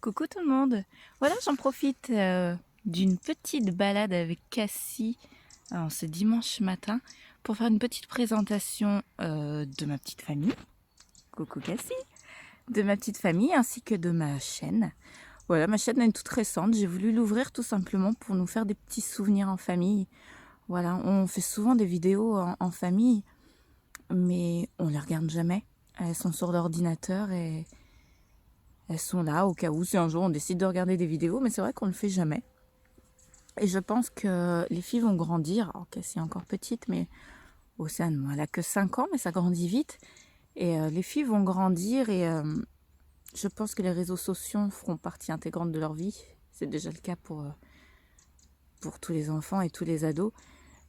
Coucou tout le monde. Voilà, j'en profite d'une petite balade avec Cassie en ce dimanche matin pour faire une petite présentation de ma petite famille. Coucou Cassie. De ma petite famille ainsi que de ma chaîne. Voilà, ma chaîne est toute récente. J'ai voulu l'ouvrir tout simplement pour nous faire des petits souvenirs en famille. Voilà, on fait souvent des vidéos en famille, mais on les regarde jamais. Elles sont sur l'ordinateur et elles sont là au cas où si un jour on décide de regarder des vidéos, mais c'est vrai qu'on ne le fait jamais. Et je pense que les filles vont grandir. Alors Cassie est encore petite, mais Océane, elle a que 5 ans, mais ça grandit vite. Et les filles vont grandir et je pense que les réseaux sociaux feront partie intégrante de leur vie. C'est déjà le cas pour tous les enfants et tous les ados.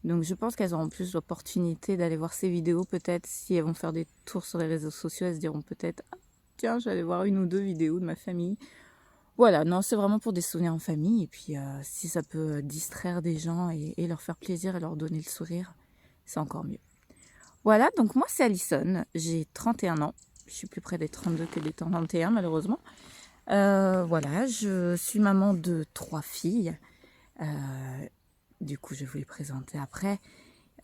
Donc je pense qu'elles auront plus l'opportunité d'aller voir ces vidéos. Peut-être si elles vont faire des tours sur les réseaux sociaux, elles se diront peut-être ah, tiens, j'allais voir une ou deux vidéos de ma famille. Voilà, non, c'est vraiment pour des souvenirs en famille. Et puis si ça peut distraire des gens et leur faire plaisir et leur donner le sourire, c'est encore mieux. Voilà, donc moi c'est Alison, j'ai 31 ans. Je suis plus près des 32 que des 31 malheureusement. Voilà, je suis maman de 3 filles. Du coup, je vais vous les présenter après.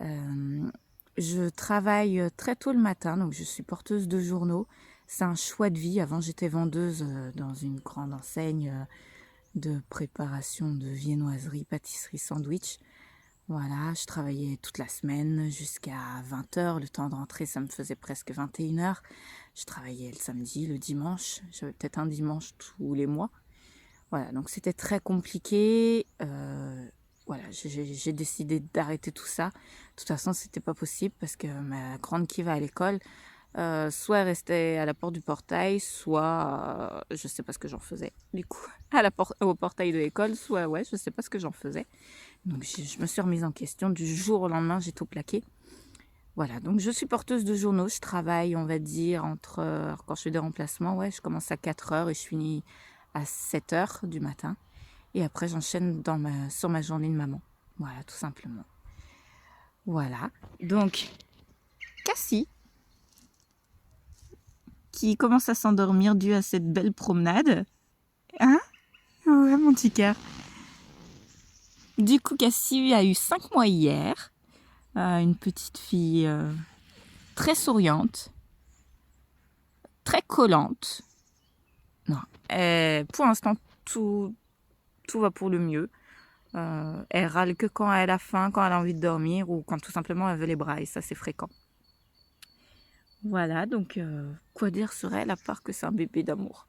Je travaille très tôt le matin, donc je suis porteuse de journaux. C'est un choix de vie. Avant, j'étais vendeuse dans une grande enseigne de préparation de viennoiserie, pâtisserie, sandwich. Voilà, je travaillais toute la semaine jusqu'à 20h. Le temps de rentrer, ça me faisait presque 21h. Je travaillais le samedi, le dimanche. J'avais peut-être un dimanche tous les mois. Voilà, donc c'était très compliqué. Voilà, j'ai décidé d'arrêter tout ça. De toute façon, c'était pas possible parce que ma grande qui va à l'école, soit elle restait à la porte du portail, soit je sais pas ce que j'en faisais. Du coup, au portail de l'école, soit ouais, je sais pas ce que j'en faisais. Donc je me suis remise en question. Du jour au lendemain, j'ai tout plaqué. Voilà, donc je suis porteuse de journaux. Je travaille, on va dire, quand je fais des remplacements, ouais, je commence à 4h et je finis à 7h du matin. Et après, j'enchaîne sur ma journée de maman. Voilà, tout simplement. Voilà. Donc, Cassie, qui commence à s'endormir dû à cette belle promenade. Hein? Ouais, mon petit cœur. Du coup, Cassie a eu 5 mois hier. Une petite fille très souriante, très collante. Non, pour l'instant, tout va pour le mieux. Elle râle que quand elle a faim, quand elle a envie de dormir ou quand tout simplement elle veut les bras et ça c'est fréquent. Voilà, donc quoi dire sur elle à part que c'est un bébé d'amour.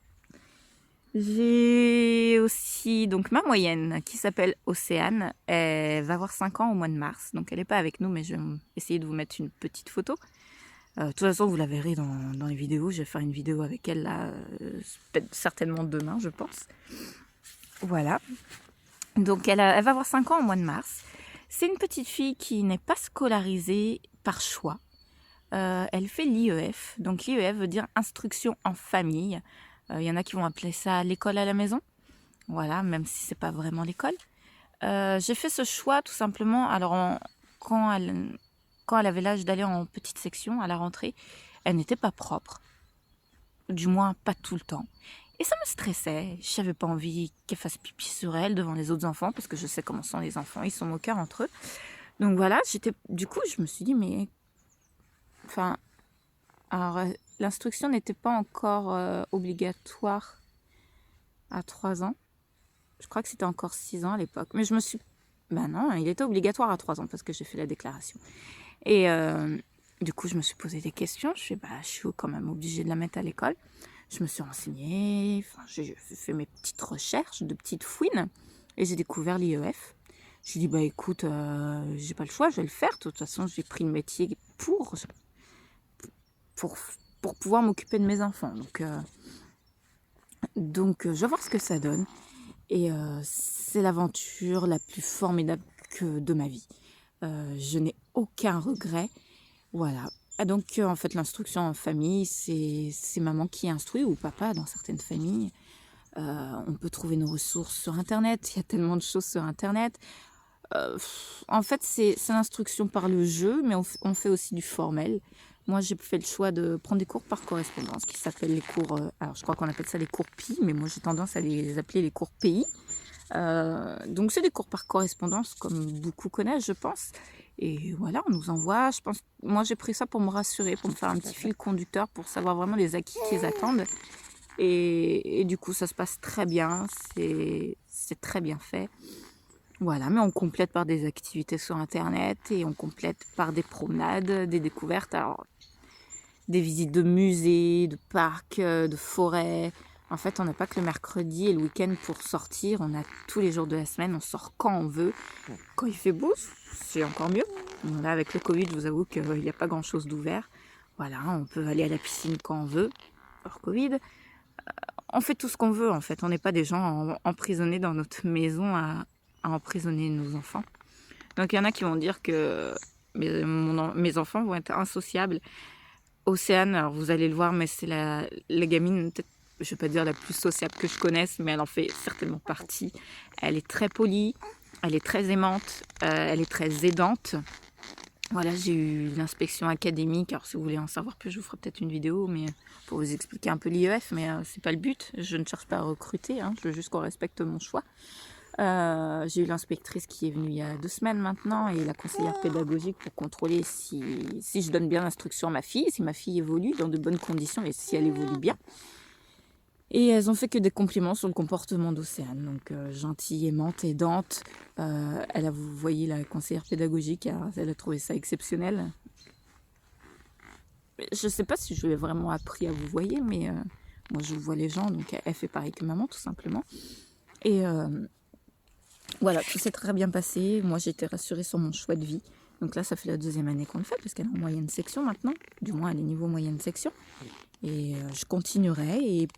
J'ai aussi donc ma moyenne qui s'appelle Océane. Elle va avoir 5 ans au mois de mars, donc elle n'est pas avec nous mais je vais essayer de vous mettre une petite photo. De toute façon vous la verrez dans les vidéos, je vais faire une vidéo avec elle là, certainement demain je pense. Voilà. Donc elle va avoir 5 ans au mois de mars. C'est une petite fille qui n'est pas scolarisée par choix. Elle fait l'IEF. Donc l'IEF veut dire instruction en famille. Il y en a qui vont appeler ça l'école à la maison. Voilà, même si c'est pas vraiment l'école. J'ai fait ce choix tout simplement. Alors quand elle avait l'âge d'aller en petite section à la rentrée, elle n'était pas propre. Du moins pas tout le temps. Et ça me stressait. Je n'avais pas envie qu'elle fasse pipi sur elle devant les autres enfants parce que je sais comment sont les enfants, ils sont moqueurs entre eux. Donc voilà, du coup, je me suis dit mais enfin alors l'instruction n'était pas encore obligatoire à 3 ans. Je crois que c'était encore 6 ans à l'époque, mais ben non, il était obligatoire à 3 ans parce que j'ai fait la déclaration. Et du coup, je me suis posé des questions. Je suis quand même obligée de la mettre à l'école. Je me suis renseignée, j'ai fait mes petites recherches, de petites fouines, et j'ai découvert l'IEF. J'ai dit, écoute, j'ai pas le choix, je vais le faire. De toute façon, j'ai pris le métier pour pouvoir m'occuper de mes enfants. Donc, je vais voir ce que ça donne. Et c'est l'aventure la plus formidable de ma vie. Je n'ai aucun regret. Voilà. Donc, en fait, l'instruction en famille, c'est maman qui instruit ou papa dans certaines familles. On peut trouver nos ressources sur Internet. Il y a tellement de choses sur Internet. En fait, c'est l'instruction par le jeu, mais on fait aussi du formel. Moi, j'ai fait le choix de prendre des cours par correspondance qui s'appellent les cours, alors je crois qu'on appelle ça les cours PI, mais moi j'ai tendance à les appeler les cours PI. Donc c'est des cours par correspondance comme beaucoup connaissent, je pense. Et voilà, on nous envoie. Je pense, moi j'ai pris ça pour me rassurer, pour me faire un petit fil conducteur, pour savoir vraiment les acquis qu'ils attendent. Et du coup, ça se passe très bien. C'est très bien fait. Voilà, mais on complète par des activités sur Internet et on complète par des promenades, des découvertes. Alors, des visites de musées, de parcs, de forêts. En fait, on n'a pas que le mercredi et le week-end pour sortir. On a tous les jours de la semaine. On sort quand on veut. Quand il fait beau, c'est encore mieux. Là, avec le Covid, je vous avoue qu'il n'y a pas grand-chose d'ouvert. Voilà, on peut aller à la piscine quand on veut, hors Covid. On fait tout ce qu'on veut, en fait. On n'est pas des gens emprisonnés dans notre maison à emprisonner nos enfants. Donc, il y en a qui vont dire que mes enfants vont être insociables. Océane, alors vous allez le voir, mais c'est la gamine, peut-être, je ne vais pas dire la plus sociable que je connaisse, mais elle en fait certainement partie. Elle est très polie, elle est très aimante, elle est très aidante. Voilà, j'ai eu l'inspection académique. Alors si vous voulez en savoir plus, je vous ferai peut-être une vidéo mais pour vous expliquer un peu l'IEF, mais c'est pas le but. Je ne cherche pas à recruter, hein, je veux juste qu'on respecte mon choix. J'ai eu l'inspectrice qui est venue il y a 2 semaines maintenant et la conseillère pédagogique pour contrôler si je donne bien l'instruction à ma fille, si ma fille évolue dans de bonnes conditions et si elle évolue bien. Et elles ont fait que des compliments sur le comportement d'Océane. Donc gentille, aimante, aidante. Vous voyez la conseillère pédagogique, elle a trouvé ça exceptionnel. Je ne sais pas si je lui ai vraiment appris à vous voyer, mais moi je vois les gens, donc elle fait pareil que maman tout simplement. Et voilà, tout s'est très bien passé. Moi, j'ai été rassurée sur mon choix de vie. Donc là, ça fait la 2e année qu'on le fait, parce qu'elle est en moyenne section maintenant. Du moins, elle est niveau moyenne section. Et je continuerai. Et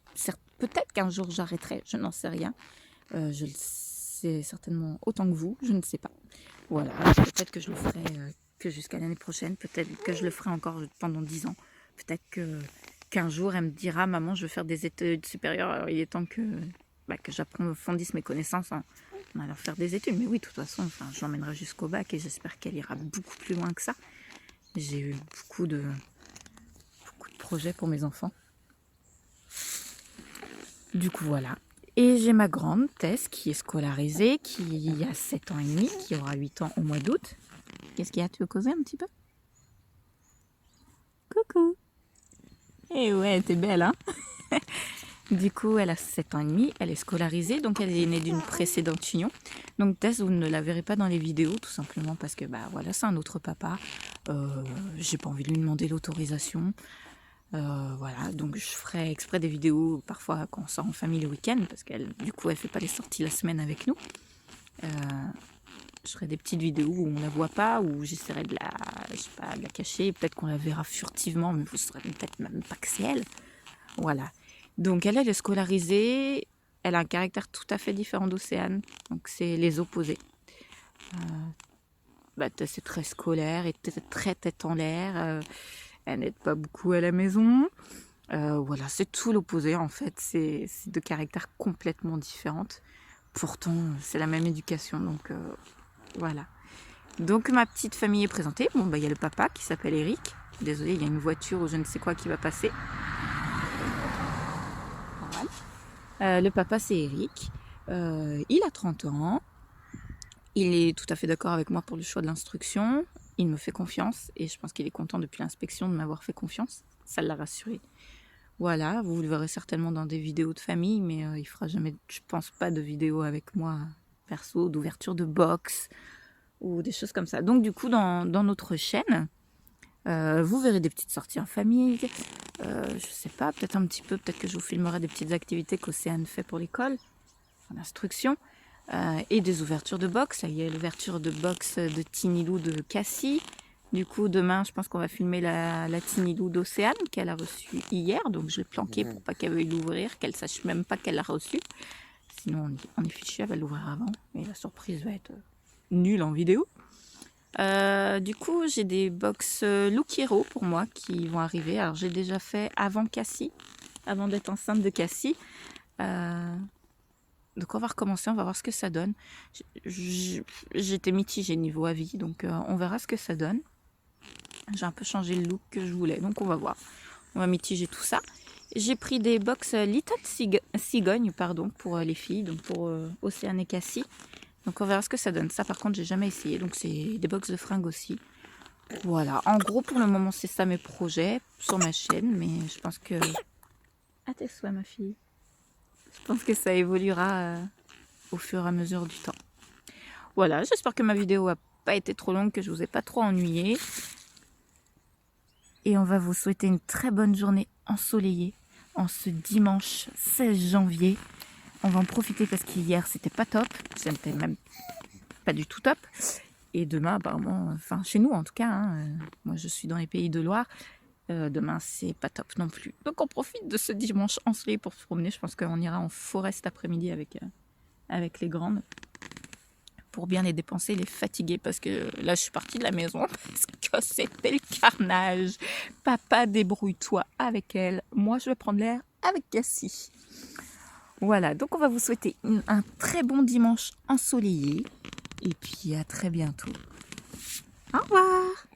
peut-être qu'un jour, j'arrêterai. Je n'en sais rien. Je le sais certainement autant que vous. Je ne sais pas. Voilà. Peut-être que je le ferai que jusqu'à l'année prochaine. Peut-être que je le ferai encore pendant 10 ans. Peut-être qu'un jour, elle me dira, maman, je veux faire des études supérieures. Alors, il est temps que j'approfondisse mes connaissances en allant faire des études. Mais oui, de toute façon, je l'emmènerai jusqu'au bac et j'espère qu'elle ira beaucoup plus loin que ça. J'ai eu beaucoup de projets pour mes enfants. Du coup, voilà. Et j'ai ma grande Tess qui est scolarisée, qui a 7 ans et demi, qui aura 8 ans au mois d'août. Qu'est-ce qu'il y a? Tu veux causer un petit peu? Coucou! Eh ouais, t'es belle, hein? Du coup, elle a 7 ans et demi, elle est scolarisée, donc elle est née d'une précédente union. Donc Tess, vous ne la verrez pas dans les vidéos, tout simplement parce que voilà, c'est un autre papa. J'ai pas envie de lui demander l'autorisation. Voilà, donc je ferai exprès des vidéos parfois quand on sort en famille le week-end, parce qu'elle, du coup, elle fait pas les sorties la semaine avec nous. Je ferai des petites vidéos où on la voit pas, où j'essaierai de la cacher. Peut-être qu'on la verra furtivement, mais vous saurez peut-être même pas que c'est elle. Voilà. Donc elle est scolarisée, elle a un caractère tout à fait différent d'Océane, donc c'est les opposés. C'est très scolaire et très tête en l'air, elle n'aide pas beaucoup à la maison. Voilà, c'est tout l'opposé en fait, c'est 2 caractères complètement différents. Pourtant, c'est la même éducation, donc voilà. Donc ma petite famille est présentée. Bon, il y a le papa qui s'appelle Eric. Désolée, il y a une voiture ou je ne sais quoi qui va passer. Le papa, c'est Eric. Il a 30 ans. Il est tout à fait d'accord avec moi pour le choix de l'instruction. Il me fait confiance et je pense qu'il est content depuis l'inspection de m'avoir fait confiance. Ça l'a rassuré. Voilà, vous le verrez certainement dans des vidéos de famille, mais il fera jamais, je pense pas, de vidéos avec moi perso, d'ouverture de box ou des choses comme ça. Donc du coup, dans notre chaîne, vous verrez des petites sorties en famille. Je sais pas, peut-être un petit peu, peut-être que je vous filmerai des petites activités qu'Océane fait pour l'école, en instruction, et des ouvertures de box. Il y a l'ouverture de box de Tiny Lou de Cassie. Du coup, demain, je pense qu'on va filmer la Tiny Lou d'Océane qu'elle a reçue hier. Donc, je l'ai planquée pour pas qu'elle veuille l'ouvrir, qu'elle sache même pas qu'elle l'a reçue. Sinon, on est fichu, elle va l'ouvrir avant. Et la surprise va être nulle en vidéo. Du coup, j'ai des box Look Hero pour moi qui vont arriver. Alors, j'ai déjà fait avant Cassie, avant d'être enceinte de Cassie. Donc, on va recommencer, on va voir ce que ça donne. J'étais mitigée niveau avis, donc on verra ce que ça donne. J'ai un peu changé le look que je voulais, donc on va voir. On va mitiger tout ça. J'ai pris des box Little Cigogne, pardon, pour les filles, donc pour Océane et Cassie. Donc on verra ce que ça donne. Ça par contre j'ai jamais essayé, donc c'est des box de fringues aussi. Voilà, en gros pour le moment c'est ça mes projets sur ma chaîne, mais je pense que... À tes souhaits ma fille. Je pense que ça évoluera au fur et à mesure du temps. Voilà, j'espère que ma vidéo n'a pas été trop longue, que je vous ai pas trop ennuyé. Et on va vous souhaiter une très bonne journée ensoleillée en ce dimanche 16 janvier. On va en profiter parce qu'hier c'était pas top, c'était même pas du tout top. Et demain apparemment, enfin chez nous en tout cas, hein, moi je suis dans les pays de Loire, demain c'est pas top non plus. Donc on profite de ce dimanche ensoleillé pour se promener. Je pense qu'on ira en forêt cet après-midi avec les grandes pour bien les dépenser, les fatiguer, parce que là je suis partie de la maison parce que c'était le carnage. Papa, débrouille-toi avec elle, moi je vais prendre l'air avec Cassie. Voilà, donc on va vous souhaiter un très bon dimanche ensoleillé et puis à très bientôt. Au revoir.